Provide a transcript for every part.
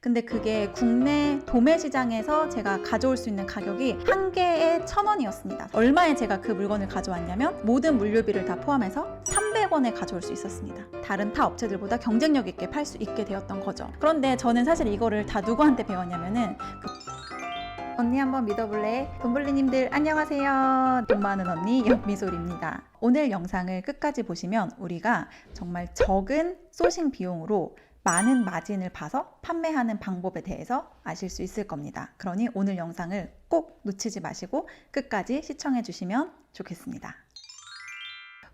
근데 그게 국내 도매 시장에서 제가 가져올 수 있는 가격이 한 개에 1,000원이었습니다. 얼마에 제가 그 물건을 가져왔냐면 모든 물류비를 다 포함해서 300원에 가져올 수 있었습니다. 다른 타 업체들보다 경쟁력 있게 팔 수 있게 되었던 거죠. 그런데 저는 사실 이거를 다 누구한테 배웠냐면은 언니 한번 믿어볼래? 돈벌리님들 안녕하세요. 돈 많은 언니 연미솔입니다. 오늘 영상을 끝까지 보시면 우리가 정말 적은 소싱 비용으로 많은 마진을 봐서 판매하는 방법에 대해서 아실 수 있을 겁니다. 그러니 오늘 영상을 꼭 놓치지 마시고 끝까지 시청해 주시면 좋겠습니다.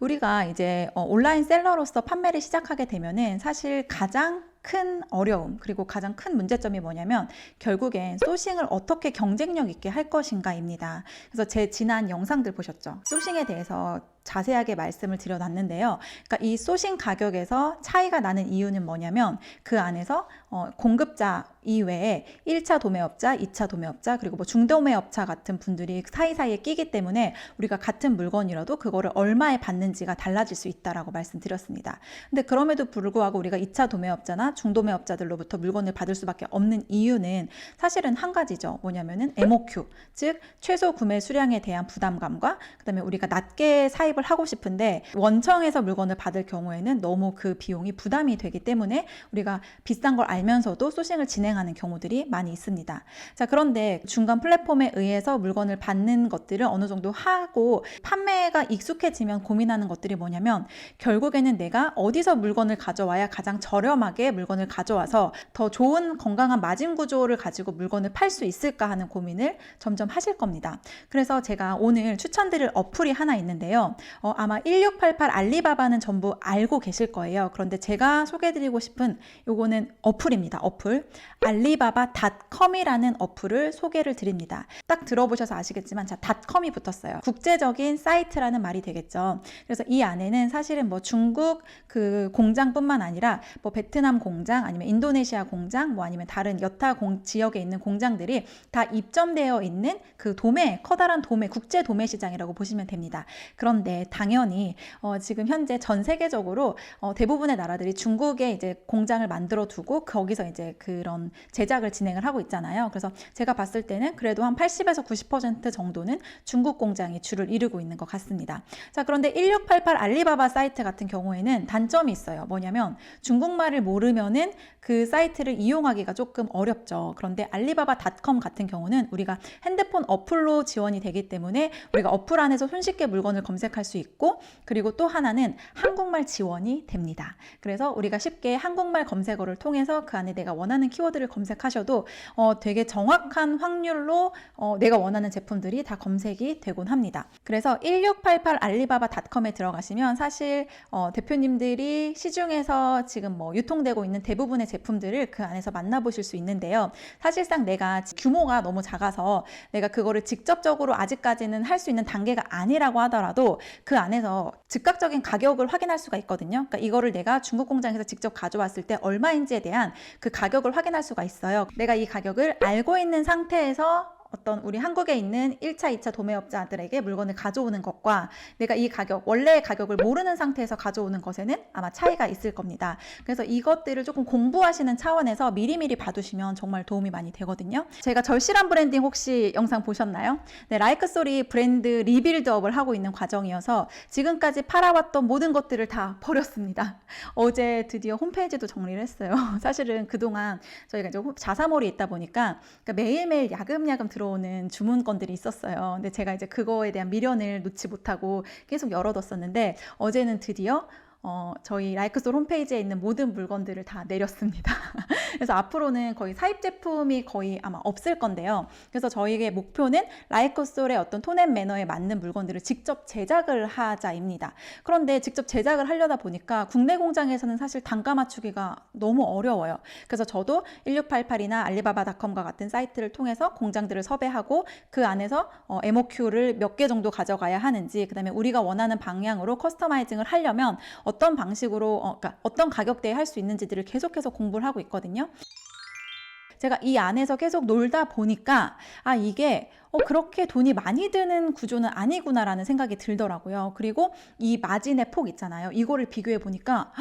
우리가 이제 온라인 셀러로서 판매를 시작하게 되면은 사실 가장 큰 어려움 그리고 가장 큰 문제점이 뭐냐면 결국엔 소싱을 어떻게 경쟁력 있게 할 것인가입니다. 그래서 제 지난 영상들 보셨죠? 소싱에 대해서 자세하게 말씀을 드려놨는데요. 그러니까 이 소싱 가격에서 차이가 나는 이유는 뭐냐면 그 안에서 공급자 이외에 1차 도매업자, 2차 도매업자 그리고 뭐 중도매업자 같은 분들이 사이사이에 끼기 때문에 우리가 같은 물건이라도 그거를 얼마에 받는지가 달라질 수 있다라고 말씀드렸습니다. 근데 그럼에도 불구하고 우리가 2차 도매업자나 중도매업자들로부터 물건을 받을 수밖에 없는 이유는 사실은 한 가지죠. 뭐냐면은 MOQ, 즉 최소 구매 수량에 대한 부담감과 그다음에 우리가 낮게 사입을 하고 싶은데 원청에서 물건을 받을 경우에는 너무 그 비용이 부담이 되기 때문에 우리가 비싼 걸 알면서도 소싱을 진행하는 경우들이 많이 있습니다. 자, 그런데 중간 플랫폼에 의해서 물건을 받는 것들을 어느 정도 하고 판매가 익숙해지면 고민하는 것들이 뭐냐면 결국에는 내가 어디서 물건을 가져와야 가장 저렴하게 물건을 가져와서 더 좋은 건강한 마진 구조를 가지고 물건을 팔 수 있을까 하는 고민을 점점 하실 겁니다. 그래서 제가 오늘 추천드릴 어플이 하나 있는데요. 아마 1688 알리바바는 전부 알고 계실 거예요. 그런데 제가 소개해드리고 싶은 요거는 어플입니다. 어플 알리바바.com이라는 어플을 소개를 드립니다. 딱 들어보셔서 아시겠지만 자, .com이 붙었어요. 국제적인 사이트라는 말이 되겠죠. 그래서 이 안에는 사실은 뭐 중국 그 공장뿐만 아니라 뭐 베트남 공장 아니면 인도네시아 공장 뭐 아니면 다른 여타 지역에 있는 공장들이 다 입점되어 있는 그 도매 커다란 도매 국제 도매 시장이라고 보시면 됩니다. 그런데 당연히 지금 현재 전 세계적으로 대부분의 나라들이 중국에 이제 공장을 만들어 두고 거기서 이제 그런 제작을 진행을 하고 있잖아요. 그래서 제가 봤을 때는 그래도 한 80에서 90% 정도는 중국 공장이 주를 이루고 있는 것 같습니다. 자, 그런데 1688 알리바바 사이트 같은 경우에는 단점이 있어요. 뭐냐면 중국말을 모르면은 그 사이트를 이용하기가 조금 어렵죠. 그런데 알리바바.com 같은 경우는 우리가 핸드폰 어플로 지원이 되기 때문에 우리가 어플 안에서 손쉽게 물건을 검색할 수 있고 그리고 또 하나는 한국말 지원이 됩니다. 그래서 우리가 쉽게 한국말 검색어를 통해서 그 안에 내가 원하는 키워드를 검색하셔도 되게 정확한 확률로 내가 원하는 제품들이 다 검색이 되곤 합니다. 그래서 1688 알리바바.com에 들어가시면 사실 대표님들이 시중에서 지금 뭐 유통되고 있는 대부분의 제품들을 그 안에서 만나보실 수 있는데요. 사실상 내가 규모가 너무 작아서 내가 그거를 직접적으로 아직까지는 할 수 있는 단계가 아니라고 하더라도 그 안에서 즉각적인 가격을 확인할 수가 있거든요. 그러니까 이거를 내가 중국 공장에서 직접 가져왔을 때 얼마인지에 대한 그 가격을 확인할 수가 있어요. 내가 이 가격을 알고 있는 상태에서 어떤 우리 한국에 있는 1차, 2차 도매업자들에게 물건을 가져오는 것과 내가 이 가격, 원래의 가격을 모르는 상태에서 가져오는 것에는 아마 차이가 있을 겁니다. 그래서 이것들을 조금 공부하시는 차원에서 미리미리 봐두시면 정말 도움이 많이 되거든요. 제가 절실한 브랜딩 혹시 영상 보셨나요? 네, 라이크소리 브랜드 리빌드업을 하고 있는 과정이어서 지금까지 팔아왔던 모든 것들을 다 버렸습니다. 어제 드디어 홈페이지도 정리를 했어요. 사실은 그동안 저희가 이제 자사몰이 있다 보니까 매일매일 야금야금 들어오는 주문건들이 있었어요. 근데 제가 이제 그거에 대한 미련을 놓지 못하고 계속 열어뒀었는데 어제는 드디어 저희 라이크솔 홈페이지에 있는 모든 물건들을 다 내렸습니다. 그래서 앞으로는 거의 사입 제품이 거의 아마 없을 건데요. 그래서 저희의 목표는 라이크솔의 어떤 톤앤 매너에 맞는 물건들을 직접 제작을 하자입니다. 그런데 직접 제작을 하려다 보니까 국내 공장에서는 사실 단가 맞추기가 너무 어려워요. 그래서 저도 1688이나 알리바바닷컴과 같은 사이트를 통해서 공장들을 섭외하고 그 안에서 MOQ를 몇 개 정도 가져가야 하는지 그다음에 우리가 원하는 방향으로 커스터마이징을 하려면 어떤 방식으로 그러니까 어떤 가격대에 할 수 있는지들을 계속해서 공부를 하고 있거든요. 제가 이 안에서 계속 놀다 보니까 이게 그렇게 돈이 많이 드는 구조는 아니구나라는 생각이 들더라고요. 그리고 이 마진의 폭 있잖아요. 이거를 비교해 보니까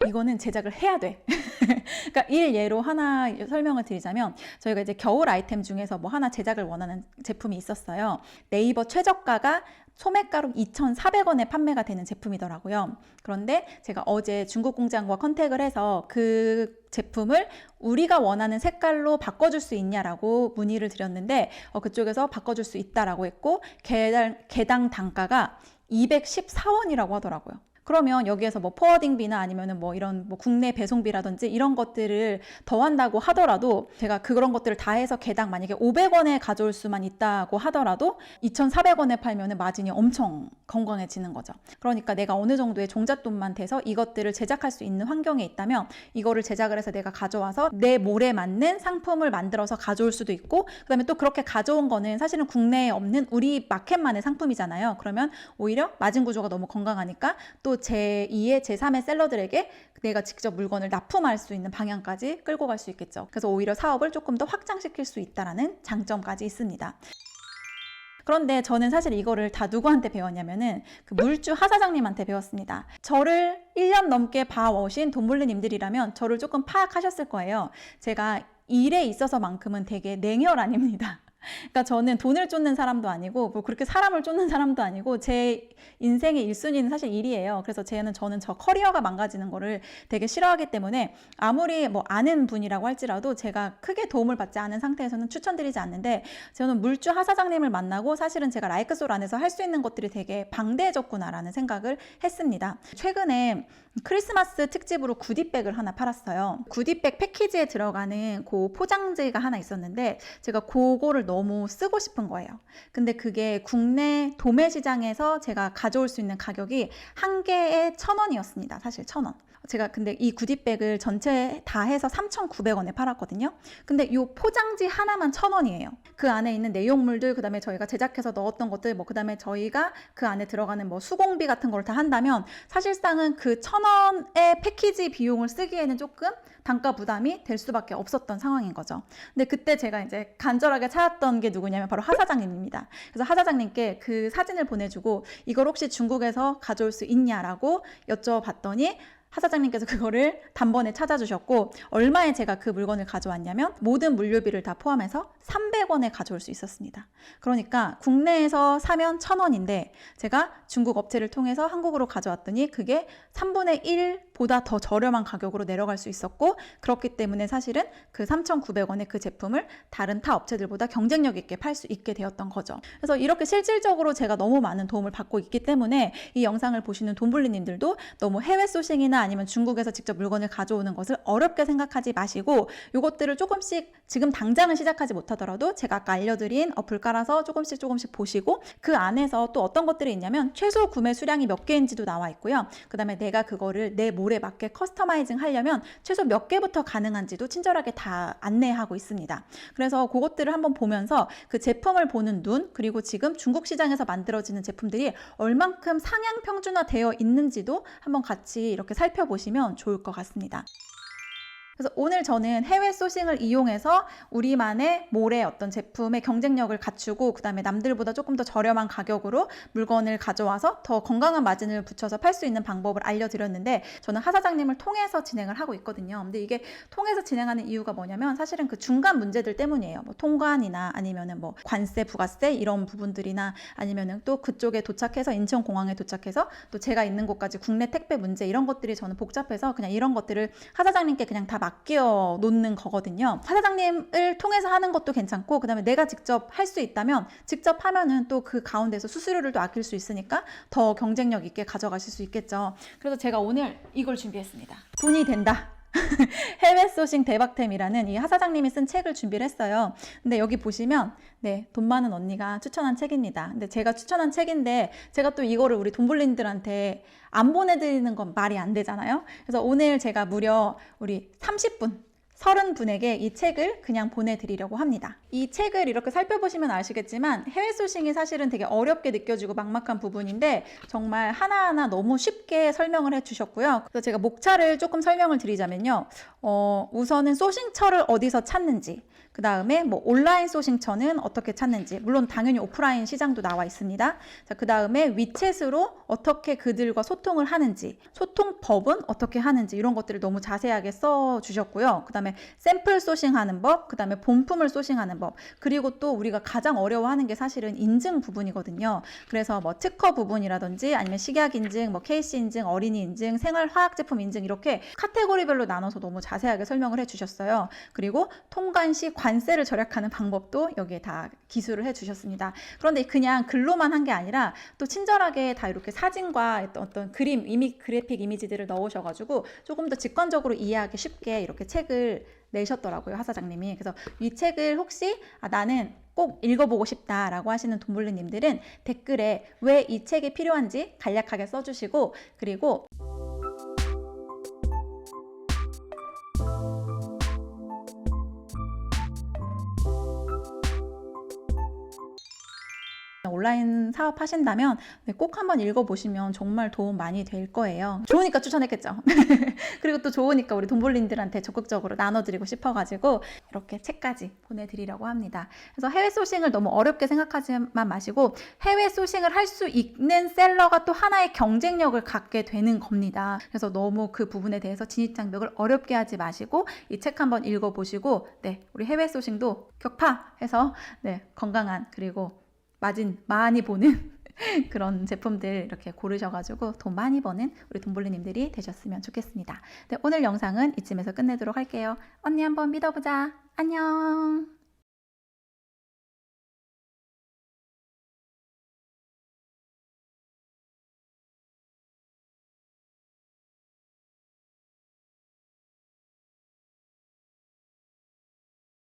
이거는 제작을 해야 돼. 그러니까 일예로 하나 설명을 드리자면 저희가 이제 겨울 아이템 중에서 뭐 하나 제작을 원하는 제품이 있었어요. 네이버 최저가가 소매가로 2,400원에 판매가 되는 제품이더라고요. 그런데 제가 어제 중국 공장과 컨택을 해서 그 제품을 우리가 원하는 색깔로 바꿔줄 수 있냐라고 문의를 드렸는데 그쪽에서 바꿔줄 수 있다라고 했고 개당 단가가 214원이라고 하더라고요. 그러면 여기에서 뭐 포워딩비나 아니면은 뭐 이런 뭐 국내 배송비라든지 이런 것들을 더한다고 하더라도 제가 그런 것들을 다 해서 개당 만약에 500원에 가져올 수만 있다고 하더라도 2,400원에 팔면은 마진이 엄청 건강해지는 거죠. 그러니까 내가 어느 정도의 종잣돈만 돼서 이것들을 제작할 수 있는 환경에 있다면 이거를 제작을 해서 내가 가져와서 내 몰에 맞는 상품을 만들어서 가져올 수도 있고, 그다음에 또 그렇게 가져온 거는 사실은 국내에 없는 우리 마켓만의 상품이잖아요. 그러면 오히려 마진 구조가 너무 건강하니까 또 제2의 제3의 셀러들에게 내가 직접 물건을 납품할 수 있는 방향까지 끌고 갈 수 있겠죠. 그래서 오히려 사업을 조금 더 확장시킬 수 있다는 장점까지 있습니다. 그런데 저는 사실 이거를 다 누구한테 배웠냐면은 그 물주 하사장님한테 배웠습니다. 저를 1년 넘게 봐오신 돈벌리님들이라면 저를 조금 파악하셨을 거예요. 제가 일에 있어서만큼은 되게 냉혈아닙니다. 그러니까 저는 돈을 쫓는 사람도 아니고 뭐 그렇게 사람을 쫓는 사람도 아니고 제 인생의 1순위는 사실 일이에요. 그래서 저는 저 커리어가 망가지는 거를 되게 싫어하기 때문에 아무리 뭐 아는 분이라고 할지라도 제가 크게 도움을 받지 않은 상태에서는 추천드리지 않는데, 저는 물주 하사장님을 만나고 사실은 제가 라이크솔 안에서 할 수 있는 것들이 되게 방대해졌구나라는 생각을 했습니다. 최근에 크리스마스 특집으로 구디백을 하나 팔았어요. 구디백 패키지에 들어가는 그 포장지가 하나 있었는데 제가 그거를 너무 쓰고 싶은 거예요. 근데 그게 국내 도매 시장에서 제가 가져올 수 있는 가격이 한 개에 1,000원이었습니다. 사실 1,000원. 제가 근데 이 구디백을 전체 다 해서 3,900원에 팔았거든요. 근데 이 포장지 하나만 1,000원이에요. 그 안에 있는 내용물들, 그 다음에 저희가 제작해서 넣었던 것들, 뭐 그 다음에 저희가 그 안에 들어가는 뭐 수공비 같은 걸 다 한다면 사실상은 그 1,000원의 패키지 비용을 쓰기에는 조금 단가 부담이 될 수밖에 없었던 상황인 거죠. 근데 그때 제가 이제 간절하게 찾았던 게 누구냐면 바로 하 사장님입니다. 그래서 하 사장님께 그 사진을 보내주고 이걸 혹시 중국에서 가져올 수 있냐라고 여쭤봤더니 하 사장님께서 그거를 단번에 찾아주셨고, 얼마에 제가 그 물건을 가져왔냐면 모든 물류비를 다 포함해서 300원에 가져올 수 있었습니다. 그러니까 국내에서 사면 1,000원인데 제가 중국 업체를 통해서 한국으로 가져왔더니 그게 3분의 1보다 더 저렴한 가격으로 내려갈 수 있었고, 그렇기 때문에 사실은 그 3,900원의 그 제품을 다른 타 업체들보다 경쟁력 있게 팔 수 있게 되었던 거죠. 그래서 이렇게 실질적으로 제가 너무 많은 도움을 받고 있기 때문에 이 영상을 보시는 돈벌리님들도 너무 해외 소싱이나 아니면 중국에서 직접 물건을 가져오는 것을 어렵게 생각하지 마시고, 이것들을 조금씩 지금 당장은 시작하지 못하더라도 제가 아까 알려드린 어플 깔아서 조금씩 보시고, 그 안에서 또 어떤 것들이 있냐면 최소 구매 수량이 몇 개인지도 나와 있고요. 그 다음에 내가 그거를 내 몰에 맞게 커스터마이징 하려면 최소 몇 개부터 가능한지도 친절하게 다 안내하고 있습니다. 그래서 그것들을 한번 보면서 그 제품을 보는 눈, 그리고 지금 중국 시장에서 만들어지는 제품들이 얼만큼 상향 평준화되어 있는지도 한번 같이 이렇게 살펴보시면 좋을 것 같습니다. 그래서 오늘 저는 해외 소싱을 이용해서 우리만의 몰의 어떤 제품의 경쟁력을 갖추고, 그 다음에 남들보다 조금 더 저렴한 가격으로 물건을 가져와서 더 건강한 마진을 붙여서 팔 수 있는 방법을 알려드렸는데, 저는 하 사장님을 통해서 진행을 하고 있거든요. 근데 이게 통해서 진행하는 이유가 뭐냐면 사실은 그 중간 문제들 때문이에요. 뭐 통관이나 아니면은 뭐 관세, 부가세 이런 부분들이나 아니면은 또 그쪽에 도착해서 인천공항에 도착해서 또 제가 있는 곳까지 국내 택배 문제, 이런 것들이 저는 복잡해서 그냥 이런 것들을 하 사장님께 그냥 다 맡겨 놓는 거거든요. 하 사장님을 통해서 하는 것도 괜찮고, 그 다음에 내가 직접 할 수 있다면 직접 하면은 또 그 가운데서 수수료를 또 아낄 수 있으니까 더 경쟁력 있게 가져가실 수 있겠죠. 그래서 제가 오늘 이걸 준비했습니다. 돈이 된다. 해외 소싱 대박템이라는 이 하 사장님이 쓴 책을 준비를 했어요. 근데 여기 보시면 돈 많은 언니가 추천한 책입니다. 근데 제가 추천한 책인데 제가 또 이거를 우리 돈벌린들한테 안 보내드리는 건 말이 안 되잖아요. 그래서 오늘 제가 무려 우리 30분에게 이 책을 그냥 보내드리려고 합니다. 이 책을 이렇게 살펴보시면 아시겠지만 해외 소싱이 사실은 되게 어렵게 느껴지고 막막한 부분인데 정말 하나하나 너무 쉽게 설명을 해주셨고요. 그래서 제가 목차를 조금 설명을 드리자면요. 우선은 소싱처를 어디서 찾는지, 그 다음에 뭐 온라인 소싱처는 어떻게 찾는지, 물론 당연히 오프라인 시장도 나와 있습니다. 자, 그 다음에 위챗으로 어떻게 그들과 소통을 하는지, 소통법은 어떻게 하는지 이런 것들을 너무 자세하게 써주셨고요. 그 다음에 샘플 소싱하는 법, 그 다음에 본품을 소싱하는 법, 그리고 또 우리가 가장 어려워하는 게 사실은 인증 부분이거든요. 그래서 뭐 특허 부분이라든지 아니면 식약 인증, 뭐 케이스 인증, 어린이 인증, 생활화학제품 인증 이렇게 카테고리별로 나눠서 너무 자세하게 설명을 해주셨어요. 그리고 통관 시 관세를 절약하는 방법도 여기에 다 기술을 해주셨습니다. 그런데 그냥 글로만 한 게 아니라 또 친절하게 다 이렇게 사진과 어떤 그림, 그래픽 이미지들을 넣으셔가지고 조금 더 직관적으로 이해하기 쉽게 이렇게 책을 내셨더라고요, 하사장님이. 그래서 이 책을 혹시 나는 꼭 읽어보고 싶다라고 하시는 돈블리님들은 댓글에 왜 이 책이 필요한지 간략하게 써주시고, 그리고 온라인 사업 하신다면 꼭 한번 읽어보시면 정말 도움 많이 될 거예요. 좋으니까 추천했겠죠. 그리고 또 좋으니까 우리 돈볼린들한테 적극적으로 나눠드리고 싶어가지고 이렇게 책까지 보내드리려고 합니다. 그래서 해외 소싱을 너무 어렵게 생각하지만 마시고 해외 소싱을 할 수 있는 셀러가 또 하나의 경쟁력을 갖게 되는 겁니다. 그래서 너무 그 부분에 대해서 진입장벽을 어렵게 하지 마시고 이 책 한번 읽어보시고 우리 해외 소싱도 격파해서 건강한 그리고 마진 많이 보는 그런 제품들 이렇게 고르셔가지고 돈 많이 버는 우리 돈볼리님들이 되셨으면 좋겠습니다. 오늘 영상은 이쯤에서 끝내도록 할게요. 언니 한번 믿어보자. 안녕.